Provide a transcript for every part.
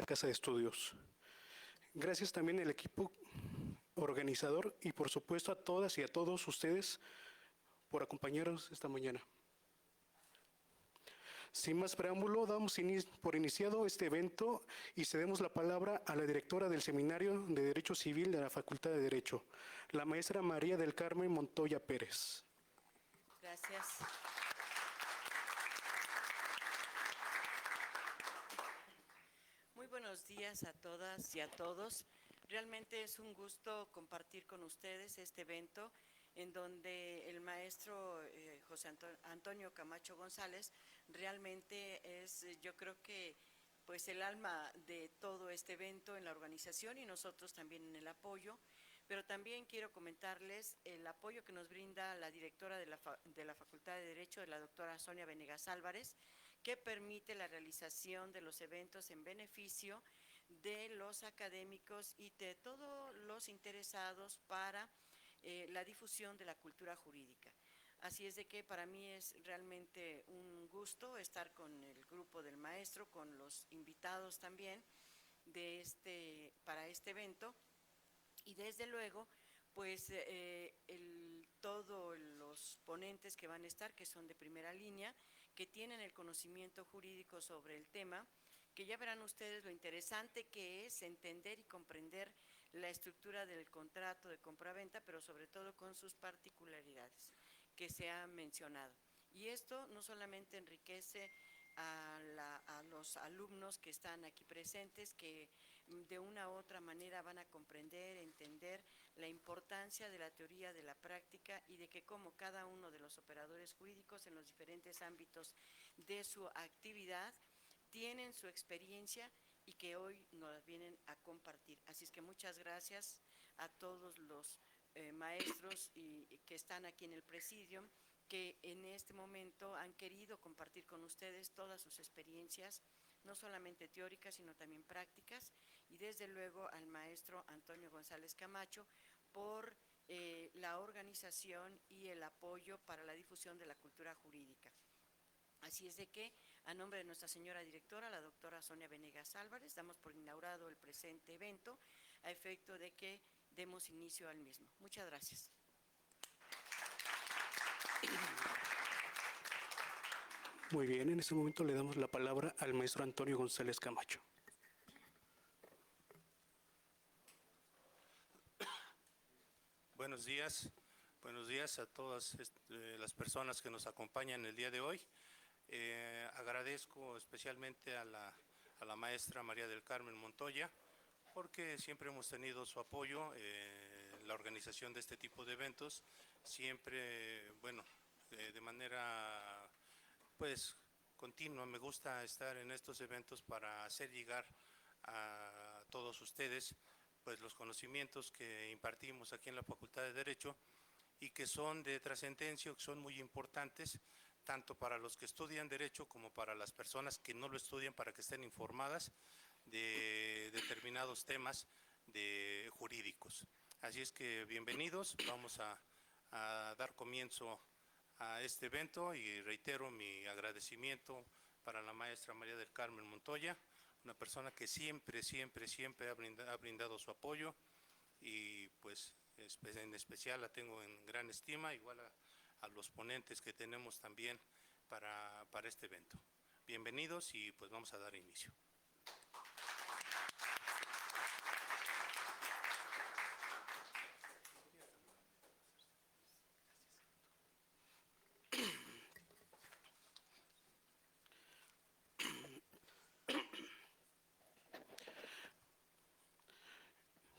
esta casa de estudios. Gracias también al equipo organizador y por supuesto a todas y a todos ustedes por acompañarnos esta mañana. Sin más preámbulo, damos por iniciado este evento y cedemos la palabra a la directora del Seminario de Derecho Civil de la Facultad de Derecho, la maestra María del Carmen Montoya Pérez. Gracias. Muy buenos días a todas y a todos. Realmente es un gusto compartir con ustedes este evento en donde el maestro José Antonio Camacho González realmente es, yo creo que pues el alma de todo este evento en la organización y nosotros también en el apoyo, pero también quiero comentarles el apoyo que nos brinda la directora de la Facultad de Derecho, la doctora Sonia Venegas Álvarez, que permite la realización de los eventos en beneficio de los académicos y de todos los interesados para la difusión de la cultura jurídica. Así es de que para mí es realmente un gusto estar con el grupo del maestro, con los invitados también para este evento y desde luego pues todos los ponentes que van a estar, que son de primera línea, que tienen el conocimiento jurídico sobre el tema, que ya verán ustedes lo interesante que es entender y comprender la estructura del contrato de compraventa, pero sobre todo con sus particularidades que se han mencionado. Y esto no solamente enriquece a los alumnos que están aquí presentes, que de una u otra manera van a comprender, entender la importancia de la teoría, de la práctica y de que como cada uno de los operadores jurídicos en los diferentes ámbitos de su actividad tienen su experiencia y que hoy nos vienen a compartir. Así es que muchas gracias a todos los maestros que están aquí en el presidium, que en este momento han querido compartir con ustedes todas sus experiencias, no solamente teóricas, sino también prácticas, y desde luego al maestro Antonio González Camacho por la organización y el apoyo para la difusión de la cultura jurídica. Así es de que, a nombre de nuestra señora directora, la doctora Sonia Venegas Álvarez, damos por inaugurado el presente evento a efecto de que demos inicio al mismo. Muchas gracias. Muy bien, en este momento le damos la palabra al maestro Antonio González Camacho. Buenos días a todas las personas que nos acompañan el día de hoy. Agradezco especialmente a la maestra María del Carmen Montoya, porque siempre hemos tenido su apoyo en la organización de este tipo de eventos, siempre, de manera pues continua. Me gusta estar en estos eventos para hacer llegar a todos ustedes pues los conocimientos que impartimos aquí en la Facultad de Derecho y que son de trascendencia, que son muy importantes, tanto para los que estudian Derecho como para las personas que no lo estudian, para que estén informadas de determinados temas jurídicos. Así es que bienvenidos, vamos a dar comienzo a este evento y reitero mi agradecimiento para la maestra María del Carmen Montoya, una persona que siempre ha brindado su apoyo y pues en especial la tengo en gran estima, igual a los ponentes que tenemos también para este evento. Bienvenidos y pues vamos a dar inicio.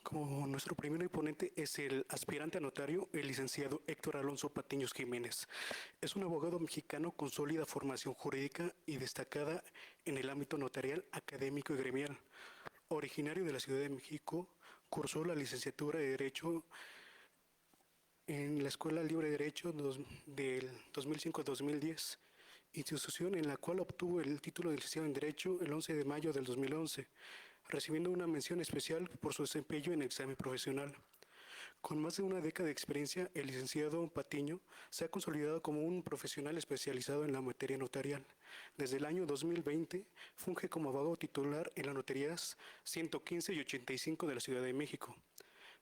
Como nuestro primer ponente es el aspirante a notario, el licenciado Héctor Alonso Patiños Jiménez. Es un abogado mexicano con sólida formación jurídica y destacada en el ámbito notarial, académico y gremial. Originario de la Ciudad de México, cursó la licenciatura de Derecho en la Escuela Libre de Derecho del 2005-2010, institución en la cual obtuvo el título de licenciado en Derecho el 11 de mayo del 2011, recibiendo una mención especial por su desempeño en el examen profesional. Con más de una década de experiencia, el licenciado Patiño se ha consolidado como un profesional especializado en la materia notarial, Desde el año 2020 funge como abogado titular en las notarías 115 y 85 de la Ciudad de México,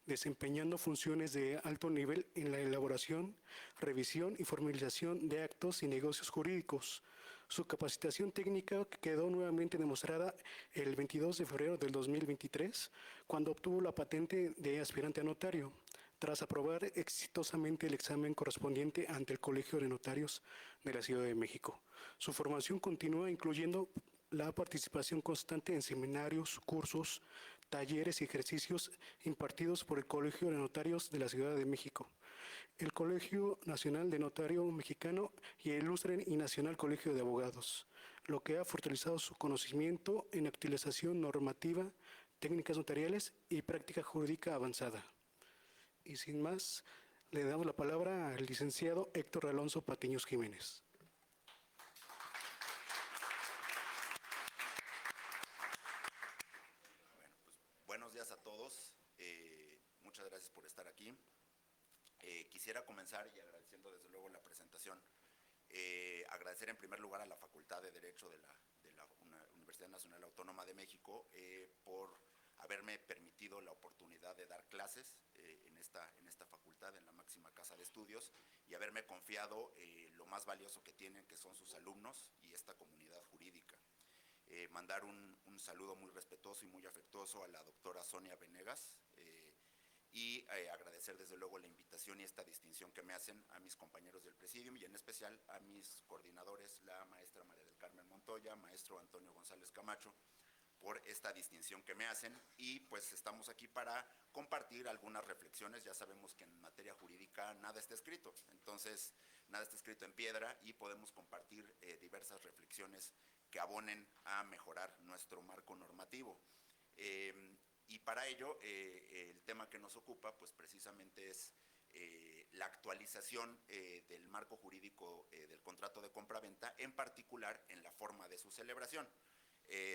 desempeñando funciones de alto nivel en la elaboración, revisión y formalización de actos y negocios jurídicos. Su capacitación técnica quedó nuevamente demostrada el 22 de febrero del 2023, cuando obtuvo la patente de aspirante a notario, tras aprobar exitosamente el examen correspondiente ante el Colegio de Notarios de la Ciudad de México. Su formación continúa incluyendo la participación constante en seminarios, cursos, talleres y ejercicios impartidos por el Colegio de Notarios de la Ciudad de México, el Colegio Nacional de Notario Mexicano y el Ilustre y Nacional Colegio de Abogados, lo que ha fortalecido su conocimiento en actualización normativa, técnicas notariales y práctica jurídica avanzada. Y sin más, le damos la palabra al licenciado Héctor Alonso Patiños Jiménez. Buenos días a todos, muchas gracias por estar aquí. Quisiera comenzar y agradeciendo desde luego la presentación, agradecer en primer lugar a la Facultad de Derecho de la Universidad Nacional Autónoma de México por haberme permitido la oportunidad de dar clases en esta facultad, en la máxima casa de estudios, y haberme confiado lo más valioso que tienen, que son sus alumnos y esta comunidad jurídica. Mandar un saludo muy respetuoso y muy afectuoso a la doctora Sonia Venegas y agradecer desde luego la invitación y esta distinción que me hacen a mis compañeros del Presidium y en especial a mis coordinadores, la maestra María del Carmen Montoya, maestro Antonio González Camacho, por esta distinción que me hacen, y pues estamos aquí para compartir algunas reflexiones. Ya sabemos que en materia jurídica nada está escrito, entonces nada está escrito en piedra y podemos compartir diversas reflexiones que abonen a mejorar nuestro marco normativo. Y para ello, el tema que nos ocupa, pues precisamente es la actualización del marco jurídico del contrato de compraventa, en particular en la forma de su celebración.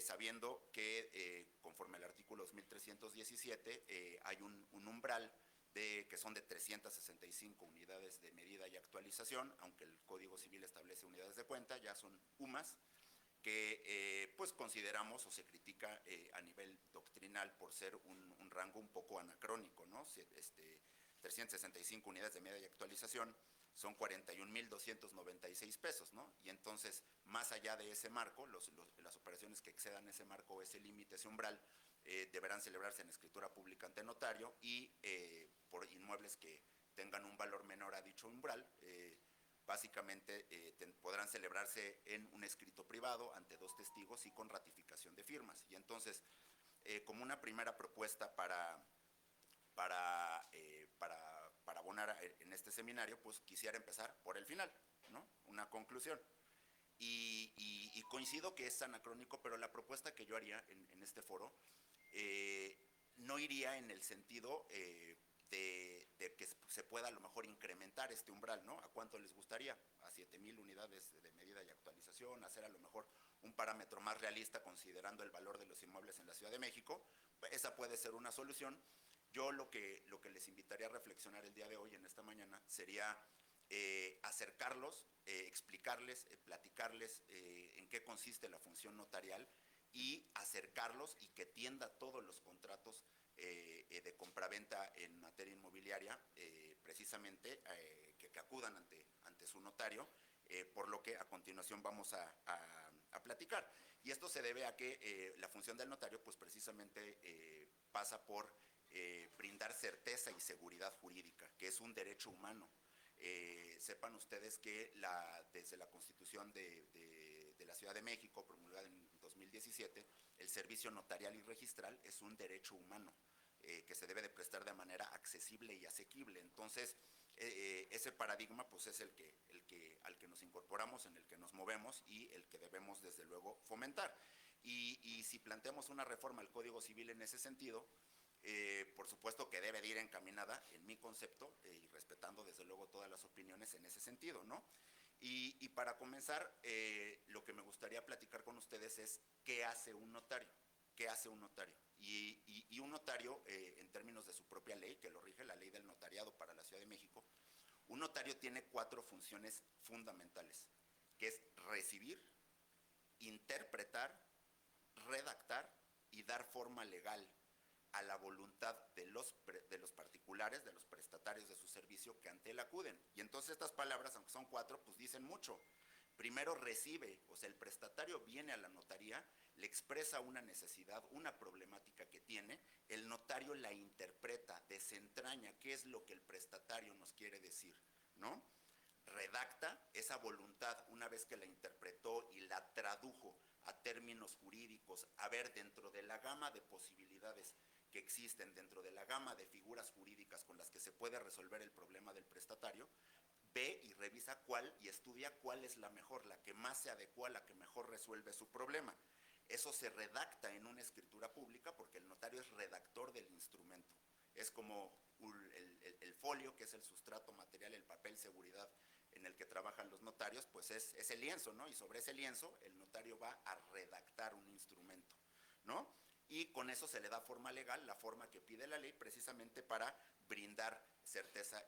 Sabiendo que conforme al artículo 2317 hay un umbral que son de 365 unidades de medida y actualización, aunque el Código Civil establece unidades de cuenta, ya son UMAS, que pues consideramos o se critica a nivel doctrinal por ser un rango un poco anacrónico, ¿no? 365 unidades de medida y actualización son 41,296 pesos, ¿no? Y entonces, más allá de ese marco, las operaciones que excedan ese marco, ese límite, ese umbral, deberán celebrarse en escritura pública ante notario y por inmuebles que tengan un valor menor a dicho umbral, básicamente podrán celebrarse en un escrito privado ante 2 testigos y con ratificación de firmas. Y entonces, como una primera propuesta para abonar en este seminario, pues quisiera empezar por el final, ¿no? Una conclusión. Y coincido que es anacrónico, pero la propuesta que yo haría en este foro no iría en el sentido de que se pueda a lo mejor incrementar este umbral, ¿no? ¿A cuánto les gustaría? A 7,000 unidades de medida y actualización, hacer a lo mejor un parámetro más realista considerando el valor de los inmuebles en la Ciudad de México. Esa puede ser una solución. Yo lo que les invitaría a reflexionar el día de hoy, en esta mañana, sería acercarlos, explicarles, platicarles en qué consiste la función notarial y acercarlos y que tienda todos los contratos de compraventa en materia inmobiliaria, precisamente que acudan ante su notario, por lo que a continuación vamos a platicar. Y esto se debe a que la función del notario pues precisamente pasa por brindar certeza y seguridad jurídica, que es un derecho humano. Sepan ustedes que desde la Constitución de la Ciudad de México, promulgada en 2017, el servicio notarial y registral es un derecho humano que se debe de prestar de manera accesible y asequible. Entonces, ese paradigma pues es al que nos incorporamos, en el que nos movemos y el que debemos desde luego fomentar. Y si planteamos una reforma al Código Civil en ese sentido, por supuesto que debe de ir encaminada, en mi concepto, y respetando desde luego todas las opiniones en ese sentido, ¿no? Y para comenzar, lo que me gustaría platicar con ustedes es qué hace un notario. ¿Qué hace un notario? Y un notario, en términos de su propia ley, que lo rige la Ley del Notariado para la Ciudad de México, un notario tiene 4 funciones fundamentales, que es recibir, interpretar, redactar y dar forma legal a la voluntad de los particulares, de los prestatarios de su servicio que ante él acuden. Y entonces estas palabras, aunque son 4, pues dicen mucho. Primero recibe, o sea, el prestatario viene a la notaría, le expresa una necesidad, una problemática que tiene, el notario la interpreta, desentraña qué es lo que el prestatario nos quiere decir, ¿no? Redacta esa voluntad una vez que la interpretó y la tradujo a términos jurídicos, a ver, dentro de la gama de posibilidades que existen, dentro de la gama de figuras jurídicas con las que se puede resolver el problema del prestatario, ve y revisa cuál y estudia cuál es la mejor, la que más se adecua, la que mejor resuelve su problema. Eso se redacta en una escritura pública porque el notario es redactor del instrumento. Es como el folio, que es el sustrato material, el papel seguridad en el que trabajan los notarios, pues es el lienzo, ¿no? Y sobre ese lienzo el notario va a redactar un instrumento, ¿no? Y con eso se le da forma legal, la forma que pide la ley, precisamente para brindar certeza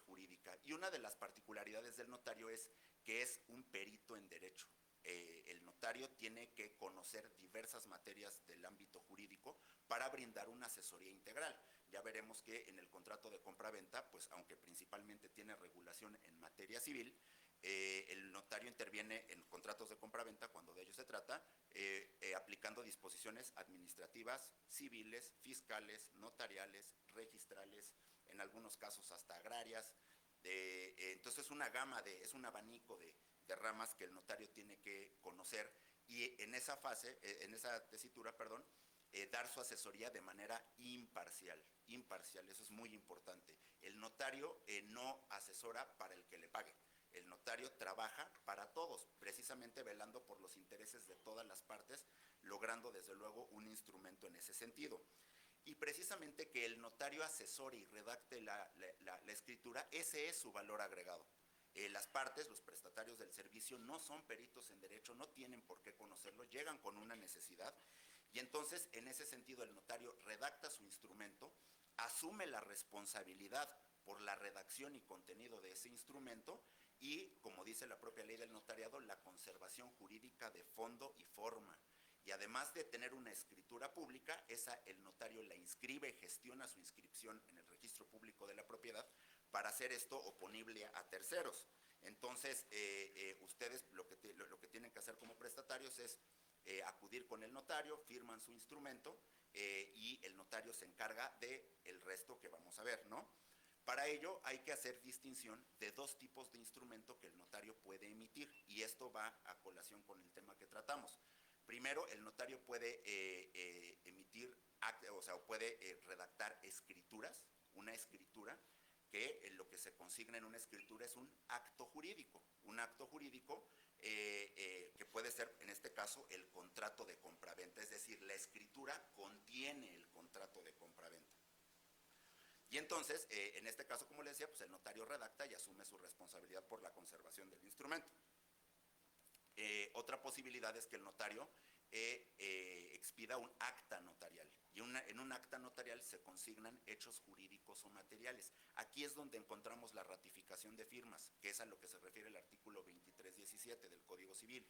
jurídica. Y una de las particularidades del notario es que es un perito en derecho. El notario tiene que conocer diversas materias del ámbito jurídico para brindar una asesoría integral. Ya veremos que en el contrato de compra-venta, pues aunque principalmente tiene regulación en materia civil, el notario interviene en contratos de compra-venta cuando de ello se trata, aplicando disposiciones administrativas, civiles, fiscales, notariales, registrales, en algunos casos hasta agrarias. Entonces una gama es un abanico de ramas que el notario tiene que conocer y en esa fase, en esa tesitura, perdón, dar su asesoría de manera imparcial, eso es muy importante. El notario no asesora para el que le pague. El notario trabaja para todos, precisamente velando por los intereses de todas las partes, logrando desde luego un instrumento en ese sentido. Y precisamente que el notario asesore y redacte la escritura, ese es su valor agregado. Las partes, los prestatarios del servicio, no son peritos en derecho, no tienen por qué conocerlo, llegan con una necesidad y entonces en ese sentido el notario redacta su instrumento, asume la responsabilidad por la redacción y contenido de ese instrumento y, como dice la propia ley del notariado, la conservación jurídica de fondo y forma. Y además de tener una escritura pública, el notario la inscribe, gestiona su inscripción en el registro público de la propiedad para hacer esto oponible a terceros. Entonces, ustedes lo que tienen que hacer como prestatarios es acudir con el notario, firman su instrumento y el notario se encarga del resto que vamos a ver, ¿no? Para ello hay que hacer distinción de 2 tipos de instrumento que el notario puede emitir y esto va a colación con el tema que tratamos. Primero, el notario puede emitir, puede redactar escrituras, una escritura que lo que se consigna en una escritura es un acto jurídico que puede ser, en este caso, el contrato de compraventa, es decir, la escritura contiene el contrato de compraventa. Y entonces, en este caso, como les decía, pues el notario redacta y asume su responsabilidad por la conservación del instrumento. Otra posibilidad es que el notario expida un acta notarial. Y en un acta notarial se consignan hechos jurídicos o materiales. Aquí es donde encontramos la ratificación de firmas, que es a lo que se refiere el artículo 2317 del Código Civil.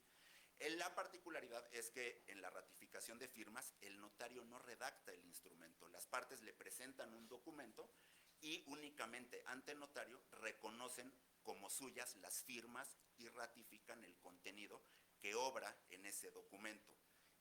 La particularidad es que en la ratificación de firmas el notario no redacta el instrumento. Las partes le presentan un documento y únicamente ante el notario reconocen como suyas las firmas y ratifican el contenido que obra en ese documento.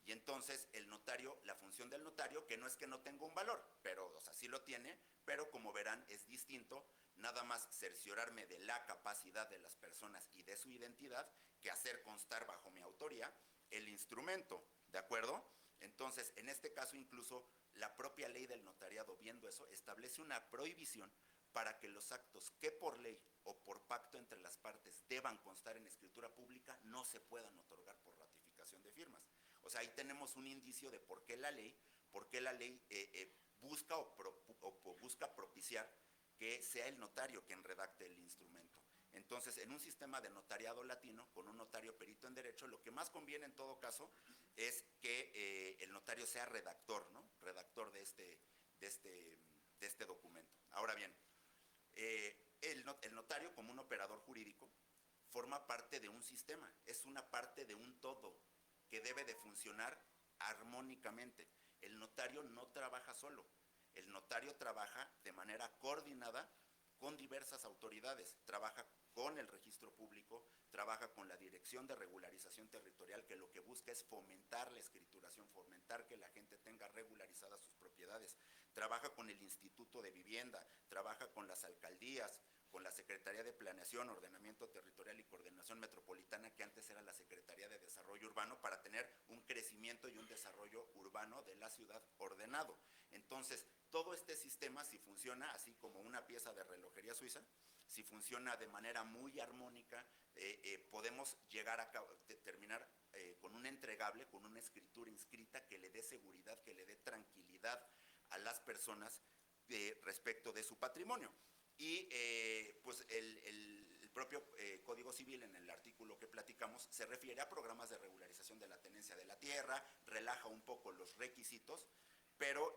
Y entonces el notario, la función del notario, que no es que no tenga un valor, pero, o sea, sí lo tiene, pero como verán es distinto nada más cerciorarme de la capacidad de las personas y de su identidad que hacer constar bajo mi autoría el instrumento, ¿de acuerdo? Entonces, en este caso incluso la propia ley del notariado, viendo eso, establece una prohibición para que los actos que por ley o por pacto entre las partes deban constar en escritura pública no se puedan otorgar por ratificación de firmas. O sea, ahí tenemos un indicio de por qué la ley busca busca propiciar que sea el notario quien redacte el instrumento. Entonces, en un sistema de notariado latino, con un notario perito en derecho, lo que más conviene en todo caso es que el notario sea redactor, ¿no? Redactor de este documento. Ahora bien, el notario, como un operador jurídico, forma parte de un sistema, es una parte de un todo. que debe de funcionar armónicamente. El notario no trabaja solo, el notario trabaja de manera coordinada con diversas autoridades, trabaja con el registro público, trabaja con la Dirección de Regularización Territorial, que lo que busca es fomentar la escrituración, fomentar que la gente tenga regularizadas sus propiedades, trabaja con el Instituto de Vivienda, trabaja con las alcaldías, con la Secretaría de Planeación, Ordenamiento Territorial y Coordinación Metropolitana, que antes era la Secretaría de Desarrollo Urbano, para tener un crecimiento y un desarrollo urbano de la ciudad ordenado. Entonces, todo este sistema, si funciona así como una pieza de relojería suiza, si funciona de manera muy armónica, podemos llegar a terminar con un entregable, con una escritura inscrita que le dé seguridad, que le dé tranquilidad a las personas respecto de su patrimonio. Y pues el propio Código Civil, en el artículo que platicamos, se refiere a programas de regularización de la tenencia de la tierra, relaja un poco los requisitos, pero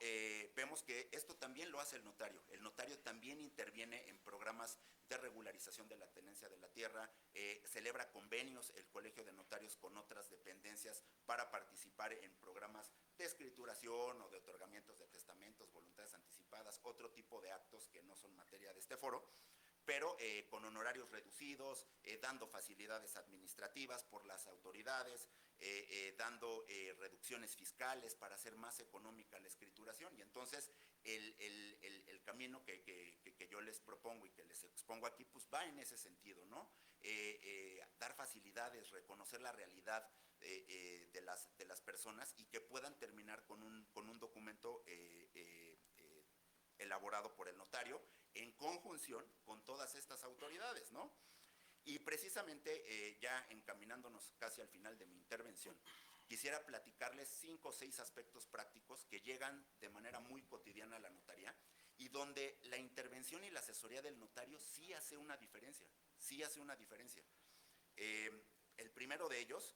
vemos que esto también lo hace el notario. El notario también interviene en programas de regularización de la tenencia de la tierra, celebra convenios el Colegio de Notarios con otras dependencias para participar en programas de escrituración o de otorgamientos de testamentos, voluntades anticipadas, otro tipo de actos que no son materia de este foro, pero con honorarios reducidos, dando facilidades administrativas por las autoridades, dando reducciones fiscales para hacer más económica la escrituración. Y entonces el camino que yo les propongo y que les expongo aquí, pues va en ese sentido, ¿no? Dar facilidades, reconocer la realidad de las personas y que puedan terminar con un documento elaborado por el notario en conjunción con todas estas autoridades, ¿no? Y precisamente, ya encaminándonos casi al final de mi intervención, quisiera platicarles 5 o 6 aspectos prácticos que llegan de manera muy cotidiana a la notaría y donde la intervención y la asesoría del notario sí hace una diferencia, sí hace una diferencia. El primero de ellos,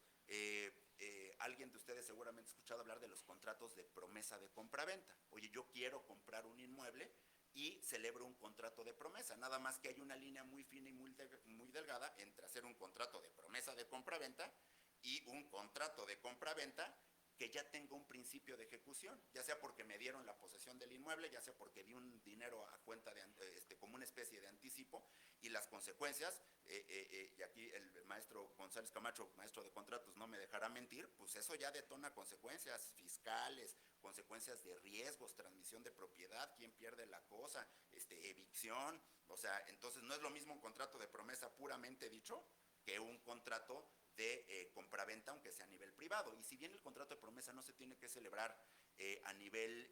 alguien de ustedes seguramente ha escuchado hablar de los contratos de promesa de compraventa. Oye, yo quiero comprar un inmueble y celebro un contrato de promesa, nada más que hay una línea muy fina y muy delgada entre hacer un contrato de promesa de compraventa y un contrato de compraventa que ya tenga un principio de ejecución, ya sea porque me dieron la posesión del inmueble, ya sea porque di un dinero a cuenta como una especie de anticipo, y las consecuencias, y aquí el maestro González Camacho, maestro de contratos, no me dejará mentir, pues eso ya detona consecuencias fiscales, consecuencias de riesgos, transmisión de propiedad, quién pierde la cosa, evicción. O sea, entonces no es lo mismo un contrato de promesa puramente dicho que un contrato de compraventa, aunque sea a nivel privado. Y si bien el contrato de promesa no se tiene que celebrar a nivel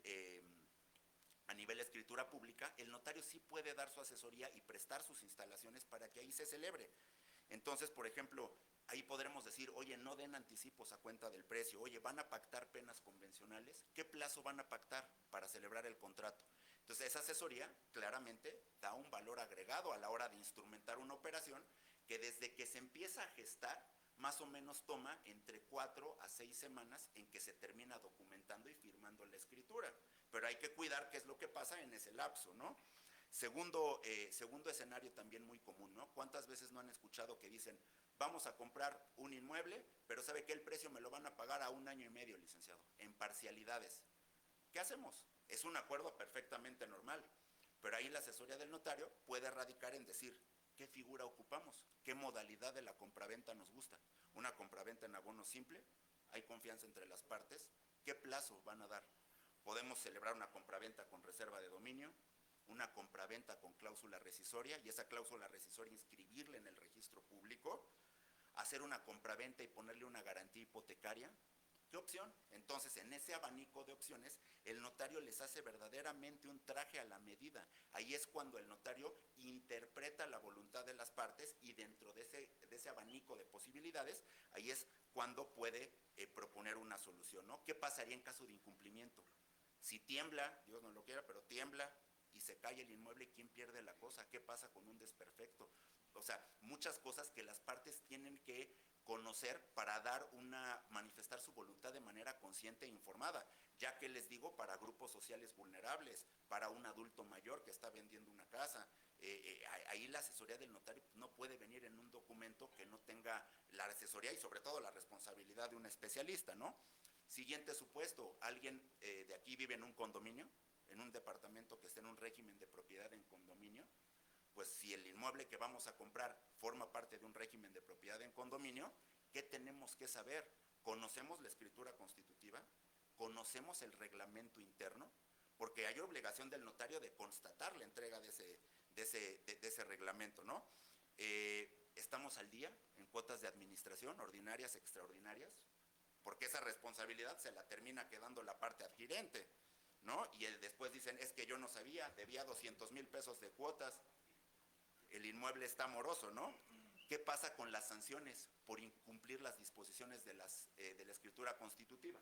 escritura pública, el notario sí puede dar su asesoría y prestar sus instalaciones para que ahí se celebre. Entonces, por ejemplo, ahí podremos decir, oye, no den anticipos a cuenta del precio, oye, ¿van a pactar penas convencionales? ¿Qué plazo van a pactar para celebrar el contrato? Entonces, esa asesoría claramente da un valor agregado a la hora de instrumentar una operación que desde que se empieza a gestar, más o menos toma entre 4 a 6 semanas en que se termina documentando y firmando la escritura. Pero hay que cuidar qué es lo que pasa en ese lapso, ¿no? Segundo escenario también muy común, ¿no? ¿Cuántas veces no han escuchado que dicen, vamos a comprar un inmueble, pero sabe que el precio me lo van a pagar a 1 año y medio, licenciado, en parcialidades? ¿Qué hacemos? Es un acuerdo perfectamente normal, pero ahí la asesoría del notario puede radicar en decir, ¿qué figura ocupamos? ¿Qué modalidad de la compraventa nos gusta? ¿Una compraventa en abono simple? ¿Hay confianza entre las partes? ¿Qué plazo van a dar? Podemos celebrar una compraventa con reserva de dominio, una compraventa con cláusula rescisoria, y esa cláusula rescisoria inscribirla en el registro público, hacer una compraventa y ponerle una garantía hipotecaria. ¿Qué opción? Entonces, en ese abanico de opciones, el notario les hace verdaderamente un traje a la medida. Ahí es cuando el notario interpreta la voluntad de las partes y dentro de ese abanico de posibilidades, ahí es cuando puede proponer una solución, ¿no? ¿Qué pasaría en caso de incumplimiento? Si tiembla, Dios no lo quiera, pero tiembla y se cae el inmueble, ¿quién pierde la cosa? ¿Qué pasa con un desperfecto? O sea, muchas cosas que las partes tienen que conocer para manifestar su voluntad de manera consciente e informada, ya que les digo, para grupos sociales vulnerables, para un adulto mayor que está vendiendo una casa, Ahí la asesoría del notario no puede venir en un documento que no tenga la asesoría y sobre todo la responsabilidad de un especialista, ¿no? Siguiente supuesto, alguien de aquí vive en un condominio, en un departamento que esté en un régimen de propiedad en condominio, pues si el inmueble que vamos a comprar forma parte de un régimen de propiedad en condominio, ¿qué tenemos que saber? ¿Conocemos la escritura constitutiva? ¿Conocemos el reglamento interno? Porque hay obligación del notario de constatar la entrega de ese reglamento, ¿no? ¿Estamos al día en cuotas de administración, ordinarias, extraordinarias? Porque esa responsabilidad se la termina quedando la parte adquirente, ¿no? Y después dicen, es que yo no sabía, debía 200,000 pesos de cuotas, el inmueble está moroso, ¿no? ¿Qué pasa con las sanciones por incumplir las disposiciones de la escritura constitutiva?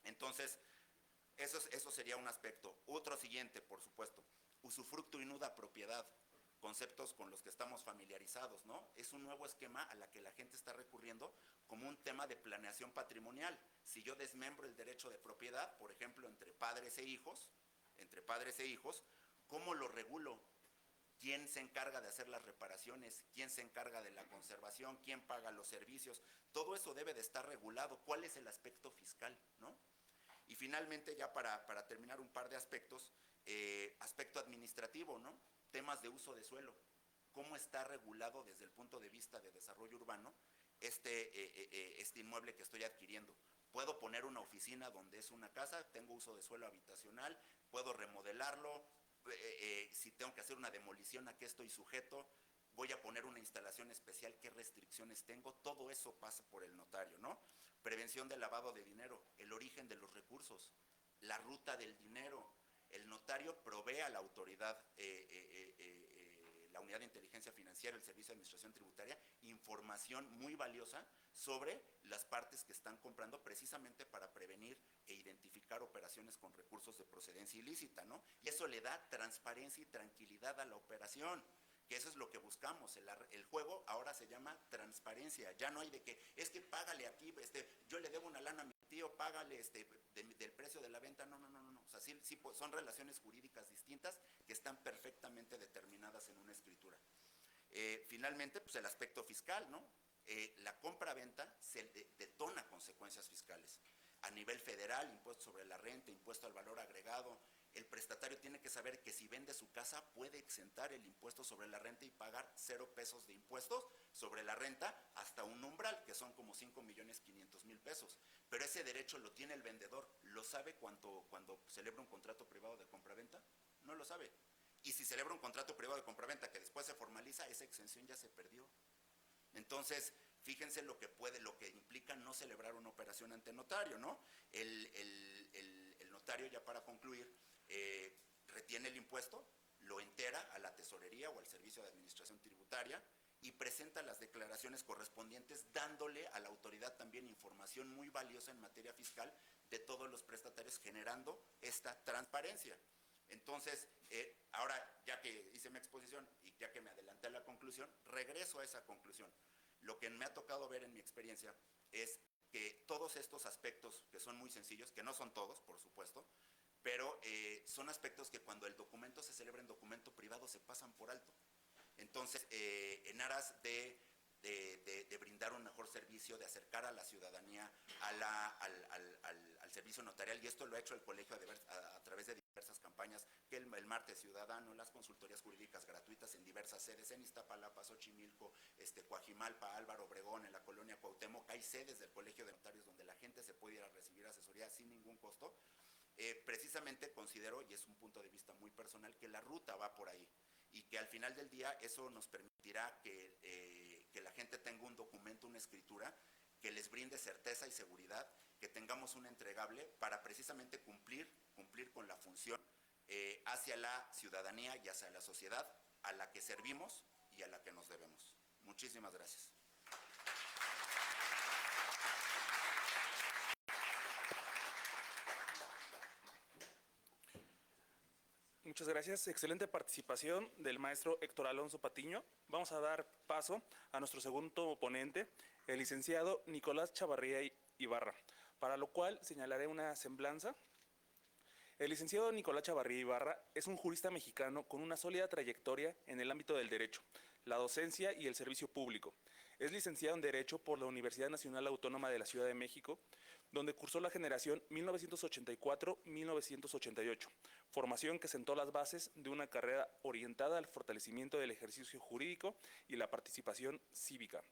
Entonces, eso sería un aspecto. Otro siguiente, por supuesto, usufructo y nuda propiedad, conceptos con los que estamos familiarizados, ¿no? Es un nuevo esquema a la que la gente está recurriendo como un tema de planeación patrimonial. Si yo desmembro el derecho de propiedad, por ejemplo, entre padres e hijos, ¿cómo lo regulo? ¿Quién se encarga de hacer las reparaciones? ¿Quién se encarga de la conservación? ¿Quién paga los servicios? Todo eso debe de estar regulado. ¿Cuál es el aspecto fiscal, no? Y finalmente, ya para terminar un par de aspectos, aspecto administrativo, ¿no? Temas de uso de suelo. ¿Cómo está regulado desde el punto de vista de desarrollo urbano este inmueble que estoy adquiriendo? ¿Puedo poner una oficina donde es una casa? ¿Tengo uso de suelo habitacional? ¿Puedo remodelarlo? Si tengo que hacer una demolición, ¿a qué estoy sujeto? ¿Voy a poner una instalación especial? ¿Qué restricciones tengo? Todo eso pasa por el notario, ¿no? Prevención del lavado de dinero, el origen de los recursos, la ruta del dinero. El notario provee a la autoridad, la unidad de inteligencia financiera, el servicio de administración tributaria, información muy valiosa sobre las partes que están comprando precisamente para prevenir e identificar operaciones con recursos de procedencia ilícita, ¿no? Y eso le da transparencia y tranquilidad a la operación, que eso es lo que buscamos. El juego ahora se llama transparencia. Ya no hay de que, es que págale aquí, yo le debo una lana a mi tío, págale del precio de la venta. No. O sea, sí, son relaciones jurídicas distintas que están perfectamente determinadas en una escritura. Finalmente, pues el aspecto fiscal, ¿no? La compra-venta se detona consecuencias fiscales. A nivel federal, impuesto sobre la renta, impuesto al valor agregado. El prestatario tiene que saber que si vende su casa puede exentar el impuesto sobre la renta y pagar 0 pesos de impuestos sobre la renta hasta un umbral, que son como 5,500,000 pesos. Pero ese derecho lo tiene el vendedor. ¿Lo sabe cuando celebra un contrato privado de compraventa? No lo sabe. Y si celebra un contrato privado de compraventa que después se formaliza, esa exención ya se perdió. Entonces, fíjense lo que implica no celebrar una operación ante notario, ¿no? El notario, ya para concluir, retiene el impuesto, lo entera a la tesorería o al servicio de administración tributaria y presenta las declaraciones correspondientes, dándole a la autoridad también información muy valiosa en materia fiscal de todos los prestatarios, generando esta transparencia. Entonces, ahora ya que hice mi exposición y ya que me adelanté a la conclusión, regreso a esa conclusión. Lo que me ha tocado ver en mi experiencia es que todos estos aspectos, que son muy sencillos, que no son todos, por supuesto, pero son aspectos que cuando el documento se celebra en documento privado se pasan por alto. Entonces, en aras de brindar un mejor servicio, de acercar a la ciudadanía al servicio notarial, y esto lo ha hecho el colegio a través de diversas campañas, que el martes ciudadano, las consultorías jurídicas gratuitas en diversas sedes, en Iztapalapa, Xochimilco, Coajimalpa, Álvaro Obregón, en la colonia Cuauhtémoc, hay sedes del colegio de notarios donde la gente se puede ir a recibir asesoría sin ningún costo. Precisamente considero, y es un punto de vista muy personal, que la ruta va por ahí y que al final del día eso nos permitirá que la gente tenga un documento, una escritura que les brinde certeza y seguridad, que tengamos un entregable para precisamente cumplir con la función hacia la ciudadanía y hacia la sociedad a la que servimos y a la que nos debemos. Muchísimas gracias. Muchas gracias. Excelente participación del maestro Héctor Alonso Patiño. Vamos a dar paso a nuestro segundo ponente, el licenciado Nicolás Chavarría Ibarra, para lo cual señalaré una semblanza. El licenciado Nicolás Chavarría Ibarra es un jurista mexicano con una sólida trayectoria en el ámbito del derecho, la docencia y el servicio público. Es licenciado en Derecho por la Universidad Nacional Autónoma de la Ciudad de México, donde cursó la generación 1984-1988, formación que sentó las bases de una carrera orientada al fortalecimiento del ejercicio jurídico y la participación cívica.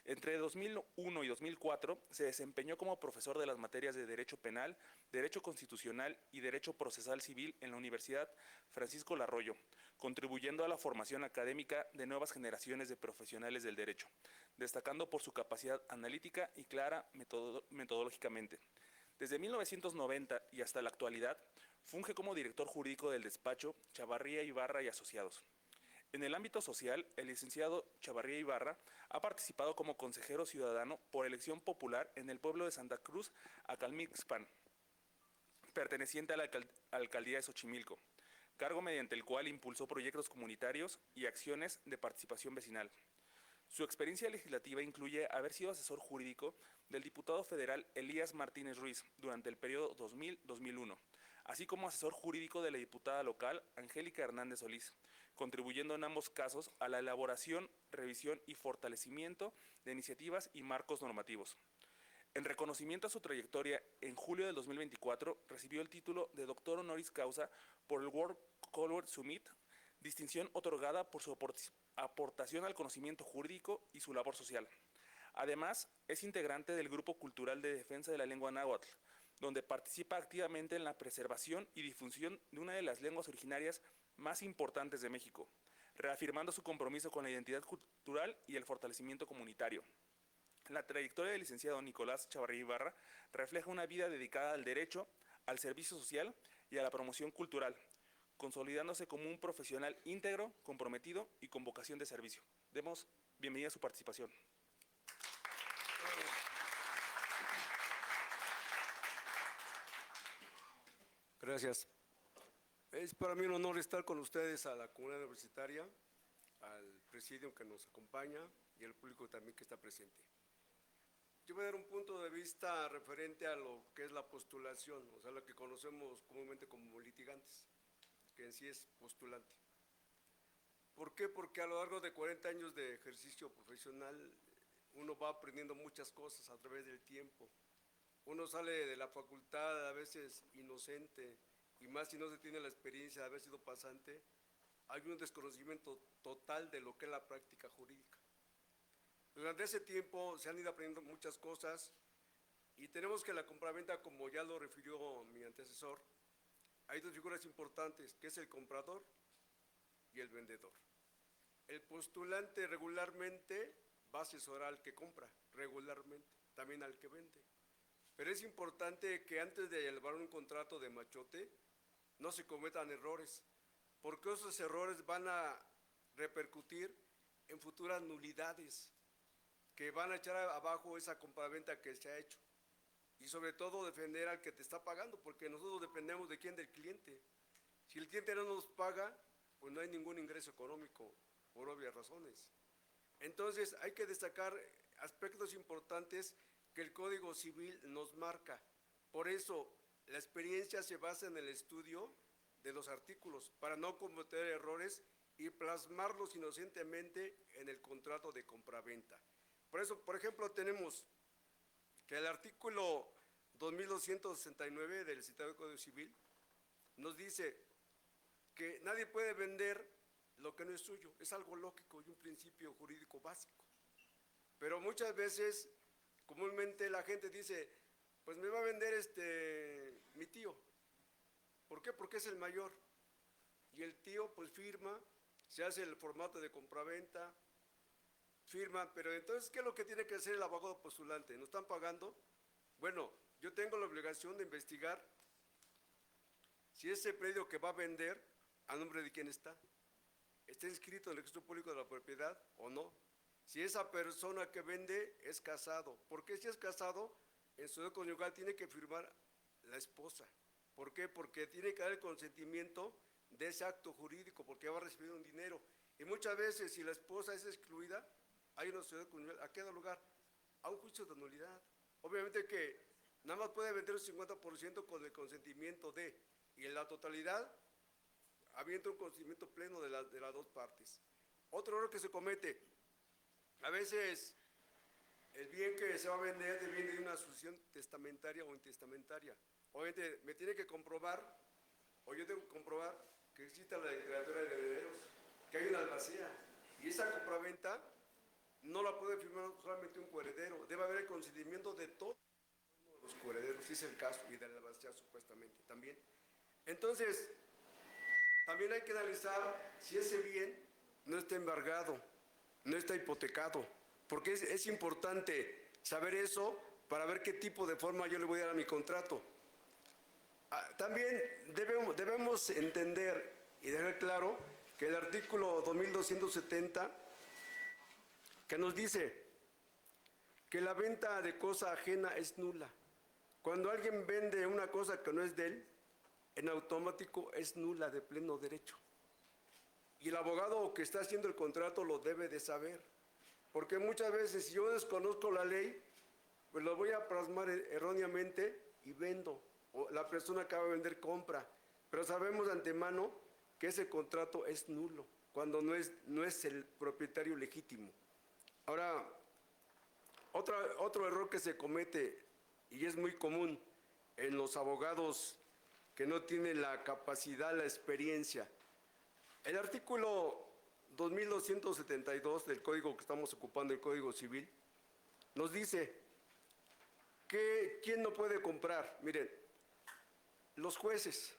Entre 2001 y 2004 se desempeñó como profesor de las materias de Derecho Penal, Derecho Constitucional y Derecho Procesal Civil en la Universidad Francisco Larroyo, contribuyendo a la formación académica de nuevas generaciones de profesionales del derecho, destacando por su capacidad analítica y clara metodológicamente. Desde 1990 y hasta la actualidad, funge como director jurídico del despacho Chavarría Ibarra y Asociados. En el ámbito social, el licenciado Chavarría Ibarra ha participado como consejero ciudadano por elección popular en el pueblo de Santa Cruz, Acalmixpan, perteneciente a la alcaldía de Xochimilco, cargo mediante el cual impulsó proyectos comunitarios y acciones de participación vecinal. Su experiencia legislativa incluye haber sido asesor jurídico del diputado federal Elías Martínez Ruiz durante el periodo 2000-2001, así como asesor jurídico de la diputada local Angélica Hernández Solís, contribuyendo en ambos casos a la elaboración, revisión y fortalecimiento de iniciativas y marcos normativos. En reconocimiento a su trayectoria, en julio del 2024 recibió el título de Doctor Honoris Causa por el World Color Summit, distinción otorgada por su aportación al conocimiento jurídico y su labor social. Además, es integrante del Grupo Cultural de Defensa de la Lengua Náhuatl, donde participa activamente en la preservación y difusión de una de las lenguas originarias más importantes de México, reafirmando su compromiso con la identidad cultural y el fortalecimiento comunitario. La trayectoria del licenciado Nicolás Chavarría Ibarra refleja una vida dedicada al derecho, al servicio social y a la promoción cultural, consolidándose como un profesional íntegro, comprometido y con vocación de servicio. Demos bienvenida a su participación. Gracias. Es para mí un honor estar con ustedes, a la comunidad universitaria, al presidium que nos acompaña y al público también que está presente. Yo voy a dar un punto de vista referente a lo que es la postulación, o sea, lo que conocemos comúnmente como litigantes, que en sí es postulante. ¿Por qué? Porque a lo largo de 40 años de ejercicio profesional, uno va aprendiendo muchas cosas a través del tiempo. Uno sale de la facultad a veces inocente, y más si no se tiene la experiencia de haber sido pasante, hay un desconocimiento total de lo que es la práctica jurídica. Durante ese tiempo se han ido aprendiendo muchas cosas y tenemos que la compraventa, como ya lo refirió mi antecesor, hay dos figuras importantes, que es el comprador y el vendedor. El postulante regularmente va a asesorar al que compra, regularmente, también al que vende. Pero es importante que antes de elaborar un contrato de machote no se cometan errores, porque esos errores van a repercutir en futuras nulidades que van a echar abajo esa compraventa que se ha hecho. Y sobre todo defender al que te está pagando, porque nosotros dependemos de quién, del cliente. Si el cliente no nos paga, pues no hay ningún ingreso económico, por obvias razones. Entonces hay que destacar aspectos importantes que el Código Civil nos marca. Por eso la experiencia se basa en el estudio de los artículos, para no cometer errores y plasmarlos inocentemente en el contrato de compraventa. Por eso, por ejemplo, tenemos que el artículo 2269 del citado Código Civil nos dice que nadie puede vender lo que no es suyo. Es algo lógico y un principio jurídico básico. Pero muchas veces, comúnmente la gente dice, pues me va a vender mi tío. ¿Por qué? Porque es el mayor. Y el tío pues firma, se hace el formato de compraventa, firma, pero entonces, ¿qué es lo que tiene que hacer el abogado postulante? ¿No están pagando? Bueno, yo tengo la obligación de investigar si ese predio que va a vender, ¿a nombre de quién está? ¿Está inscrito en el registro público de la propiedad o no? Si esa persona que vende es casado, ¿por qué si es casado, en su conyugal tiene que firmar la esposa? ¿Por qué? Porque tiene que dar el consentimiento de ese acto jurídico, porque va a recibir un dinero. Y muchas veces, si la esposa es excluida, hay una sociedad conyugal, ¿a qué da lugar? A un juicio de nulidad. Obviamente que nada más puede vender un 50% con el consentimiento de, y en la totalidad habiendo un conocimiento pleno de las dos partes. Otro error que se comete, a veces el bien que se va a vender viene de una sucesión testamentaria o intestamentaria. Obviamente me tiene que comprobar, o yo tengo que comprobar que exista la declaratoria de herederos, que hay una albacea, y esa compraventa no la puede firmar solamente un coheredero, debe haber el consentimiento de todos los coherederos, si es el caso, y de la albacea supuestamente también. Entonces, también hay que analizar si ese bien no está embargado, no está hipotecado, porque es importante saber eso para ver qué tipo de forma yo le voy a dar a mi contrato. También debemos entender y dejar claro que el artículo 2270, que nos dice que la venta de cosa ajena es nula. Cuando alguien vende una cosa que no es de él, en automático es nula de pleno derecho. Y el abogado que está haciendo el contrato lo debe de saber. Porque muchas veces, si yo desconozco la ley, pues lo voy a plasmar erróneamente y vendo. O la persona que va a vender compra. Pero sabemos de antemano que ese contrato es nulo, cuando no es el propietario legítimo. Ahora, otro error que se comete, y es muy común en los abogados que no tienen la capacidad, la experiencia. El artículo 2272 del código que estamos ocupando, el Código Civil, nos dice que ¿quién no puede comprar? Miren, los jueces,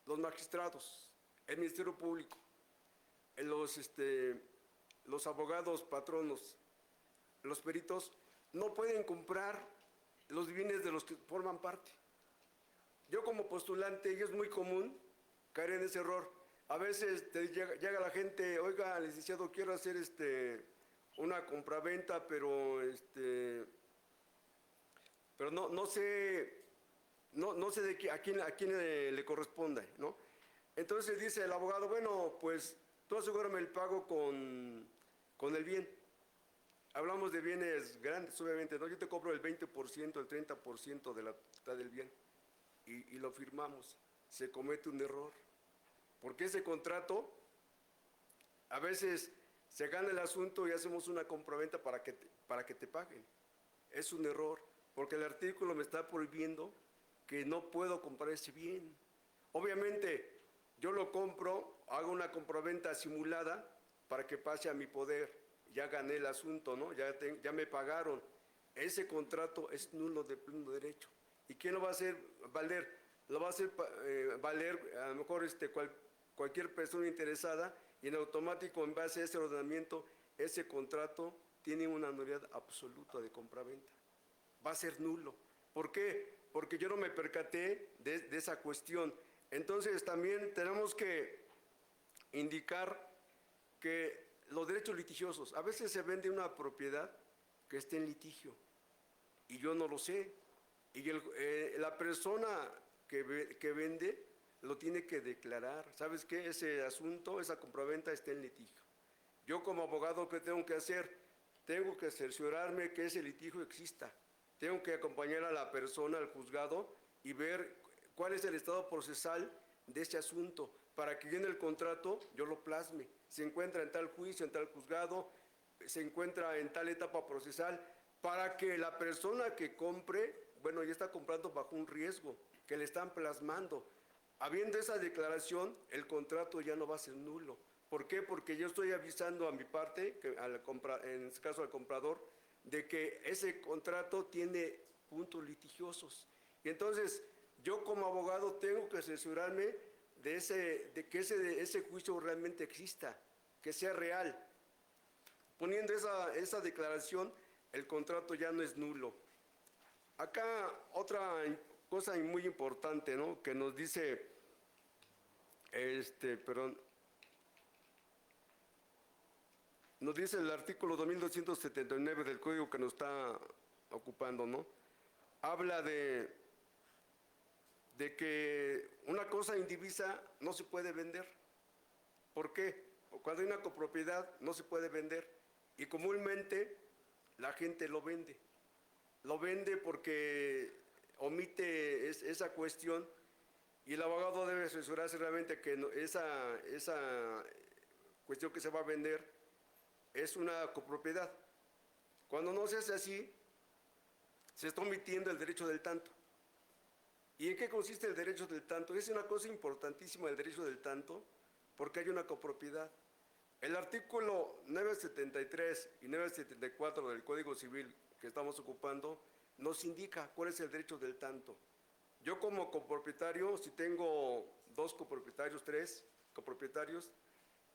los magistrados, el Ministerio Público, los abogados patronos, los peritos, no pueden comprar los bienes de los que forman parte. Yo como postulante, y es muy común caer en ese error, a veces llega la gente, oiga, licenciado, quiero hacer una compraventa, pero no sé a quién le corresponde, ¿no? Entonces dice el abogado, bueno, pues tú asegúrame el pago con el bien. Hablamos de bienes grandes, obviamente, ¿no? Yo te cobro el 20%, el 30% de la total del bien. Y lo firmamos. Se comete un error. Porque ese contrato, a veces se gana el asunto y hacemos una compraventa para que te paguen. Es un error, porque el artículo me está prohibiendo que no puedo comprar ese bien. Obviamente, yo lo compro, hago una compraventa simulada para que pase a mi poder. Ya gané el asunto, ¿no? Ya me pagaron. Ese contrato es nulo de pleno derecho. ¿Y quién lo va a hacer valer? Lo va a hacer valer a lo mejor cualquier persona interesada, y en automático, en base a ese ordenamiento, ese contrato tiene una nulidad absoluta de compraventa. Va a ser nulo. ¿Por qué? Porque yo no me percaté de esa cuestión. Entonces también tenemos que indicar que los derechos litigiosos, a veces se vende una propiedad que está en litigio y yo no lo sé, y la persona que vende lo tiene que declarar. ¿Sabes qué? Ese asunto, esa compraventa está en litigio. Yo como abogado, ¿qué tengo que hacer? Tengo que cerciorarme que ese litigio exista. Tengo que acompañar a la persona al juzgado y ver cuál es el estado procesal de ese asunto, para que yo en el contrato yo lo plasme. Se encuentra en tal juicio, en tal juzgado, se encuentra en tal etapa procesal, para que la persona que compre, bueno, ya está comprando bajo un riesgo, que le están plasmando. Habiendo esa declaración, el contrato ya no va a ser nulo. ¿Por qué? Porque yo estoy avisando a mi parte, en este caso al comprador, de que ese contrato tiene puntos litigiosos. Y entonces, yo como abogado tengo que asesorarme de que ese juicio realmente exista, que sea real. Poniendo esa declaración, el contrato ya no es nulo. Acá otra cosa muy importante, ¿no?, que nos dice, nos dice el artículo 2279 del código que nos está ocupando, ¿no? Habla de que una cosa indivisa no se puede vender. ¿Por qué? Cuando hay una copropiedad no se puede vender, y comúnmente la gente lo vende. Lo vende porque omite esa cuestión y el abogado debe asesorarse realmente que esa cuestión que se va a vender es una copropiedad. Cuando no se hace así, se está omitiendo el derecho del tanto. ¿Y en qué consiste el derecho del tanto? Es una cosa importantísima el derecho del tanto, porque hay una copropiedad. El artículo 973 y 974 del Código Civil que estamos ocupando nos indica cuál es el derecho del tanto. Yo como copropietario, si tengo 2 copropietarios, 3 copropietarios,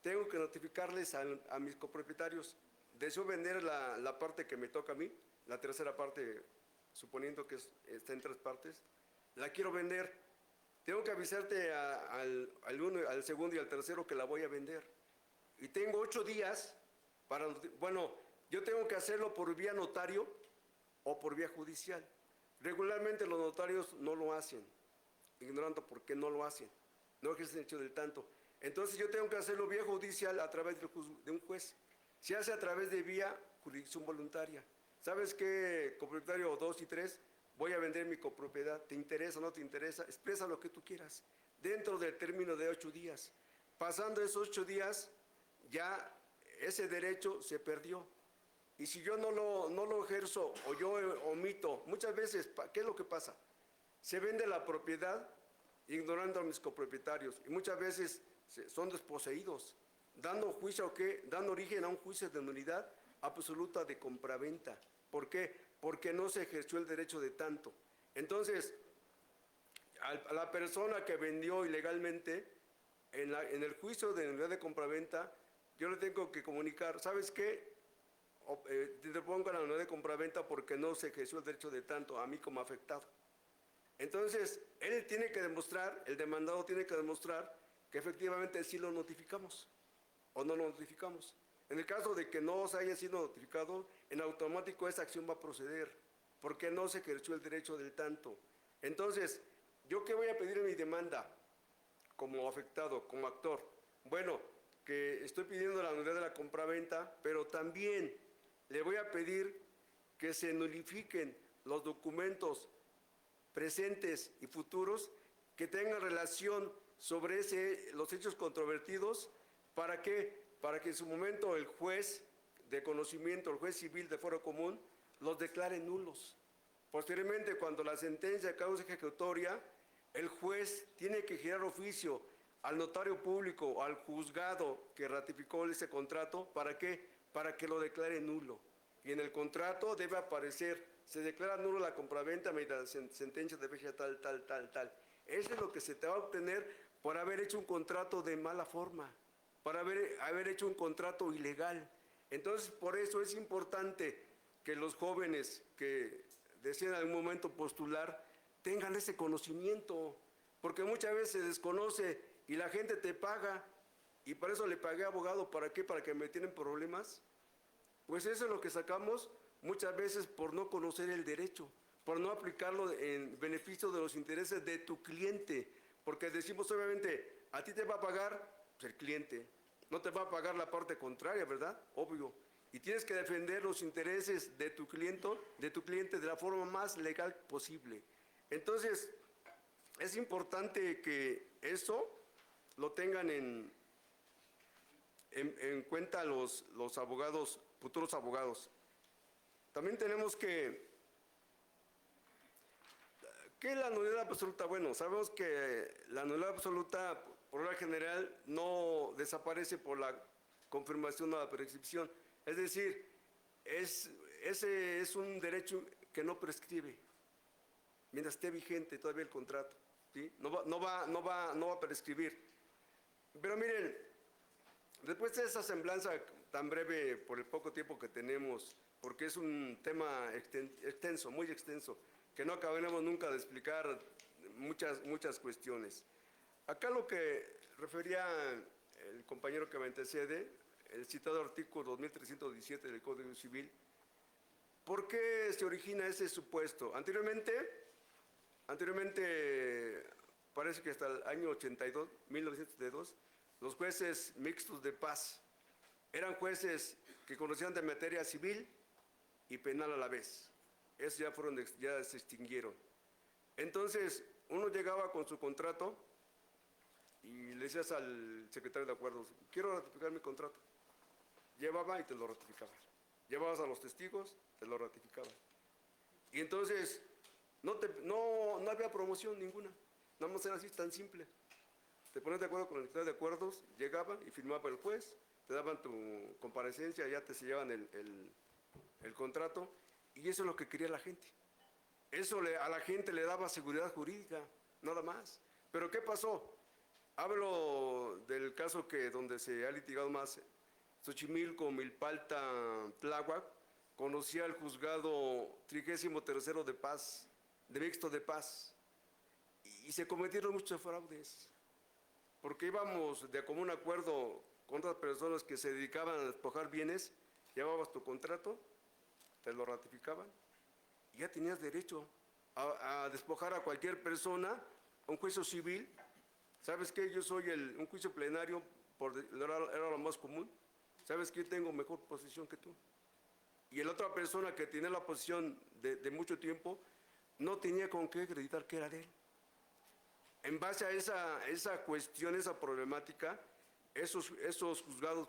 tengo que notificarles a mis copropietarios. Deseo vender la parte que me toca a mí, la tercera parte, suponiendo que está en 3 partes, la quiero vender. Tengo que avisarte al uno, al segundo y al tercero que la voy a vender. Y tengo 8 días para, bueno, yo tengo que hacerlo por vía notario o por vía judicial. Regularmente los notarios no lo hacen, ignorando por qué no lo hacen, no ejercen el derecho del tanto. Entonces yo tengo que hacerlo vía judicial a través de un juez. Se hace a través de vía jurisdicción voluntaria. ¿Sabes qué, copropietario 2 y 3? Voy a vender mi copropiedad. ¿Te interesa o no te interesa? Expresa lo que tú quieras, dentro del término de 8 días. Pasando esos 8 días, ya ese derecho se perdió. Y si yo no lo ejerzo o yo omito, muchas veces, ¿qué es lo que pasa? Se vende la propiedad ignorando a mis copropietarios y muchas veces son desposeídos, dando origen a un juicio de nulidad absoluta de compraventa. ¿Por qué? Porque no se ejerció el derecho de tanto. Entonces, a la persona que vendió ilegalmente, en el juicio de nulidad de compraventa, yo le tengo que comunicar, ¿sabes qué? Te pongo la nulidad de compraventa porque no se ejerció el derecho de tanto a mí como afectado. Entonces, él tiene que demostrar, el demandado tiene que demostrar que efectivamente sí lo notificamos o no lo notificamos. En el caso de que no se haya sido notificado, en automático esa acción va a proceder porque no se ejerció el derecho del tanto. Entonces, ¿yo qué voy a pedir en mi demanda como afectado, como actor? Bueno, que estoy pidiendo la nulidad de la compraventa, pero también le voy a pedir que se nulifiquen los documentos presentes y futuros que tengan relación sobre los hechos controvertidos. ¿Para qué? Para que en su momento el juez de conocimiento, el juez civil de foro común, los declare nulos. Posteriormente, cuando la sentencia causa ejecutoria, el juez tiene que girar oficio al notario público o al juzgado que ratificó ese contrato. ¿Para qué? Para que lo declare nulo. Y en el contrato debe aparecer, se declara nulo la compraventa mediante sentencia de fecha tal, tal, tal, tal. Eso es lo que se te va a obtener por haber hecho un contrato de mala forma, por haber hecho un contrato ilegal. Entonces, por eso es importante que los jóvenes que deseen en algún momento postular tengan ese conocimiento, porque muchas veces se desconoce y la gente te paga, y para eso le pagué abogado. ¿Para qué? ¿Para que me tienen problemas? Pues eso es lo que sacamos muchas veces por no conocer el derecho, por no aplicarlo en beneficio de los intereses de tu cliente, porque decimos obviamente, a ti te va a pagar pues, el cliente, no te va a pagar la parte contraria, ¿verdad? Obvio. Y tienes que defender los intereses de tu cliente de la forma más legal posible. Entonces, es importante que eso lo tengan en cuenta los abogados, futuros abogados. También tenemos ¿qué es la nulidad absoluta? Bueno, sabemos que la nulidad absoluta, por regla general, no desaparece por la confirmación o la prescripción. Es decir, ese es un derecho que no prescribe mientras esté vigente todavía el contrato, ¿sí? No va a prescribir. Pero miren, después de esa semblanza tan breve por el poco tiempo que tenemos, porque es un tema extenso, muy extenso, que no acabaremos nunca de explicar muchas cuestiones. Acá lo que refería el compañero que me antecede, el citado artículo 2317 del Código Civil, ¿por qué se origina ese supuesto? Anteriormente, parece que hasta el año 1982, los jueces mixtos de paz eran jueces que conocían de materia civil y penal a la vez. Esos ya se extinguieron. Entonces, uno llegaba con su contrato y le decías al secretario de acuerdos, quiero ratificar mi contrato. Llevaba y te lo ratificaba. Llevabas a los testigos, te lo ratificaban. Y entonces no había promoción ninguna. Nada más era así, tan simple. Te pones de acuerdo con el secretario de acuerdos, llegaba y firmaba el juez, te daban tu comparecencia, ya te sellaban el contrato, y eso es lo que quería la gente. Eso a la gente le daba seguridad jurídica, nada más. Pero ¿qué pasó? Hablo del caso donde se ha litigado más, Xochimilco, Milpalta, Tláhuac, conocía al juzgado 33º de paz, de mixto de paz, y se cometieron muchos fraudes, porque íbamos de común acuerdo con otras personas que se dedicaban a despojar bienes, llevabas tu contrato, te lo ratificaban, y ya tenías derecho a despojar a cualquier persona, un juicio civil. ¿Sabes qué? Yo soy un juicio plenario, era lo más común. ¿Sabes qué? Yo tengo mejor posición que tú. Y la otra persona que tenía la posición de mucho tiempo, no tenía con qué acreditar que era de él. En base a esa cuestión, esa problemática, esos juzgados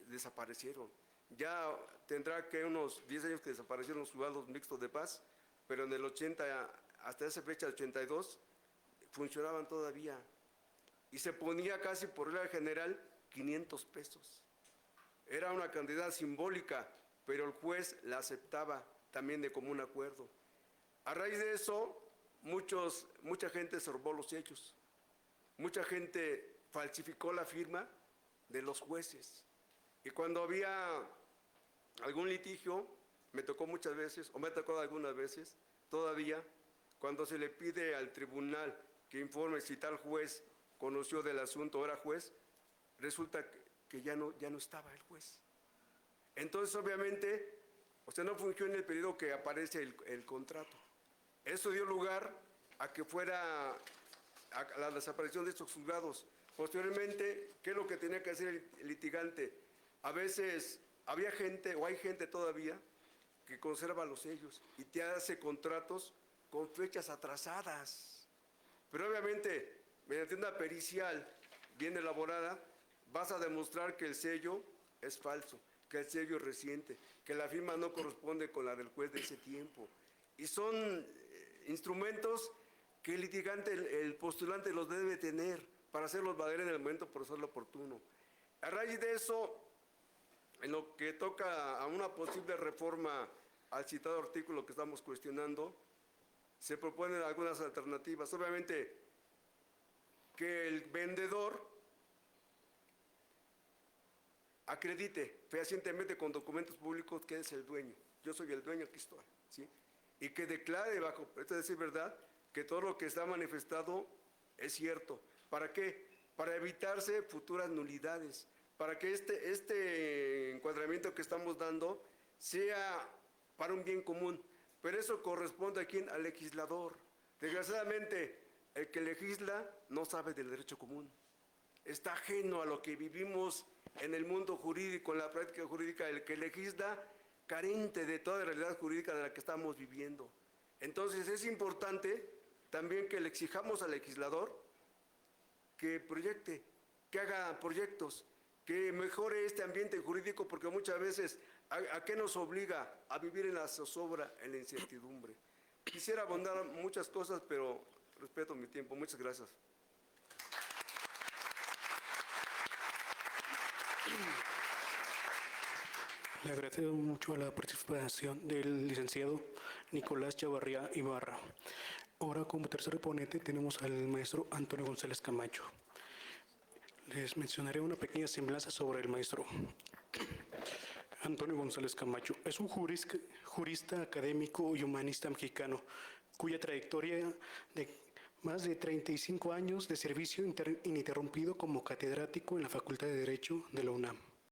desaparecieron. Ya tendrá que unos 10 años que desaparecieron los juzgados mixtos de paz, pero en el 80, hasta esa fecha, el 82, funcionaban todavía. Y se ponía casi por regla general 500 pesos. Era una cantidad simbólica, pero el juez la aceptaba también de común acuerdo. A raíz de eso, mucha gente se robó los hechos. Mucha gente falsificó la firma de los jueces. Y cuando había algún litigio, me tocó muchas veces, o me ha tocado algunas veces, todavía, cuando se le pide al tribunal que informe si tal juez conoció del asunto o era juez, resulta que ya no estaba el juez. Entonces, obviamente, no fungió en el periodo que aparece el contrato. Eso dio lugar a que fuera a la desaparición de estos juzgados. Posteriormente, ¿qué es lo que tenía que hacer el litigante? A veces había gente, o hay gente todavía, que conserva los sellos y te hace contratos con fechas atrasadas. Pero obviamente, mediante una pericial bien elaborada, vas a demostrar que el sello es falso, que el sello es reciente, que la firma no corresponde con la del juez de ese tiempo. Y son instrumentos que el litigante, el postulante los debe tener para hacerlos valer en el momento procesal oportuno. A raíz de eso, en lo que toca a una posible reforma al citado artículo que estamos cuestionando, se proponen algunas alternativas. Obviamente, que el vendedor acredite fehacientemente con documentos públicos que es el dueño. Yo soy el dueño, aquí estoy, ¿sí? Y que declare bajo, esto es decir, verdad, que todo lo que está manifestado es cierto. ¿Para qué? Para evitarse futuras nulidades, para que este encuadramiento que estamos dando sea para un bien común. Pero eso corresponde a quién, al legislador. Desgraciadamente, el que legisla no sabe del derecho común. Está ajeno a lo que vivimos en el mundo jurídico, en la práctica jurídica. El que legisla carente de toda realidad jurídica de la que estamos viviendo. Entonces es importante también que le exijamos al legislador que proyecte, que haga proyectos, que mejore este ambiente jurídico, porque muchas veces, ¿a qué nos obliga? A vivir en la zozobra, en la incertidumbre. Quisiera abundar muchas cosas, pero respeto mi tiempo. Muchas gracias. Le agradezco mucho a la participación del licenciado Nicolás Chavarría Ibarra. Ahora, como tercer ponente, tenemos al maestro Antonio González Camacho. Les mencionaré una pequeña semblanza sobre el maestro. Antonio González Camacho es un jurista académico y humanista mexicano, cuya trayectoria de más de 35 años de servicio ininterrumpido como catedrático en la Facultad de Derecho de la UNAM.